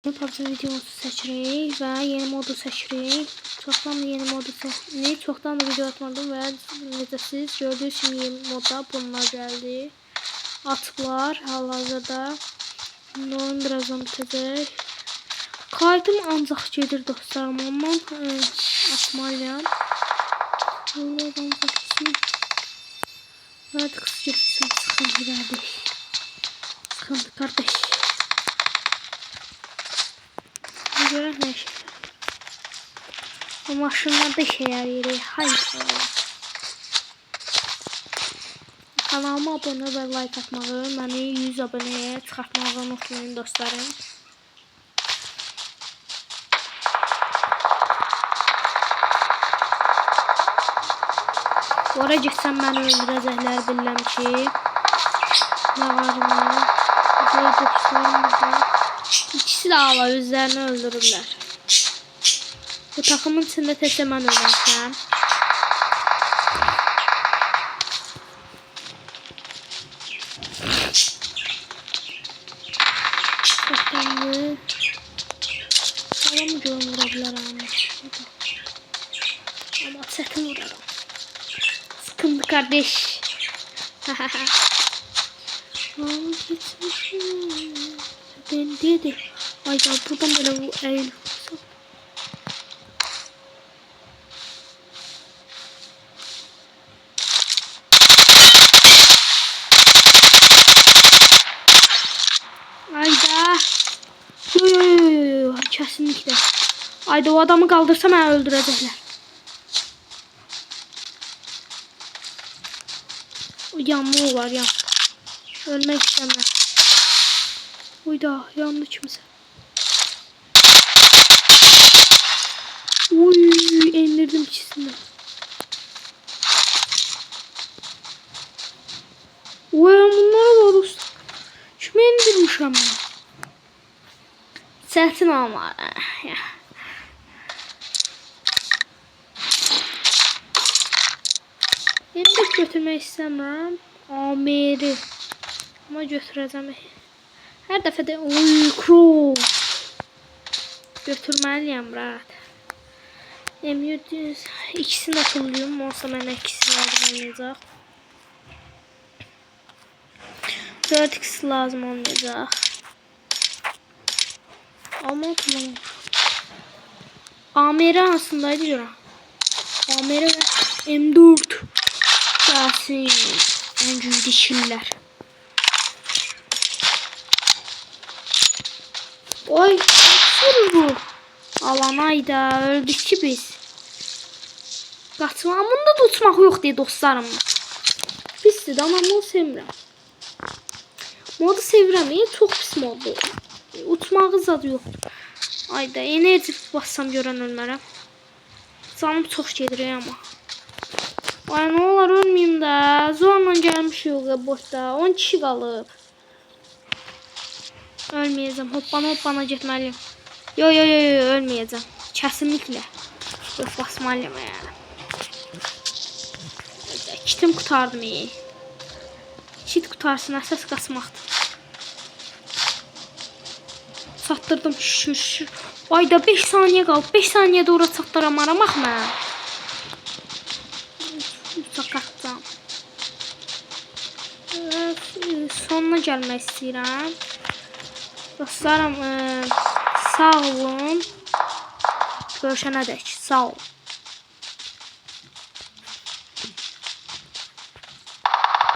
PUBG videomuzu seçirik və yeni modu seçirik. Çoxdan da yeni modu seçirik. Çoxdan da video atmadım və necə siz gördüyünüz kimi yeni modda bunlar gəldi. Atıblar hal-hazırda. Bunların birazdan bitəcək. Kaydım ancaq gedir dostlarım, amma atmalıyam. Buradan baxsın. Hadi qız götürsün, sıxıntı gəldik. Sıxıntı kardeş. Görək nə şey. Bu maşınlarda işə yarayır. Hayır. Kanalıma abunə və like atmağı, məni 100 abunəyə çıxartmağı unutmayın dostlarım. Oraya getsəm məni öldürəcəklər, bilirəm ki. Nə var mı? İkisi də ala özlərini öldürürlər. Bu takımın içində təkcə mən ölmüşəm. Adamı vura bilər ama çətin vuraram. Sıkıntı kardeş. Ben dedi. Ay ya buradan böyle eğil. Ayda. Yo. Kesinlikle. Ayda o adamı kaldırsam beni öldürecekler. O yanma var ya. Ölmek istemem. Uyda yandı kimse. Uy indirdim ikisini. Uy bunlar var usta. Kimi indirmişəm ben? Çətin ama. İndi götürmək istəmirəm. Amiri. Ama götürəcəm. Hər dəfə də crow. Götürməliyəm rahat. M700 ikisini atılıyım. Olsa mənə ikisi lazım olmayacaq. 4x lazım olmayacaq. Ama tamam. Amiri aslındaydı görəm. Amiri və M4. Gəlsin. En güclü şiller. Oy, nasıl bu? Alanayda öldük ki biz. Qaçmağımında da uçmaq yox deyə dostlarım. Pisdir, amma modu sevirəm. Modu sevirəm, çox pis moddur. Uçmağı zad yoxdur. Ayda, enerji bassam görən ölmərəm. Canım çox gedir amma. Ay ne olur ölmeyeyim de. Zorla gelmiş yok boşta. 10 kişi qalıb. Ölməyəcəm. Hoppana getməliyim. Yo ölməyəcəm. Kesinlikle. Basmalıyım yani. Kitim qutardım iyi. Kit qutarsın əsas qaçmaqdır. Çatdırdım şükür. Ayda 5 saniye qalıb. 5 saniyədə ora çatdıramaram ax mən. Sakatcam. Sonuna gelmek istiyorum. Dostlarım sağ olun. Görüşene dek sağ olun.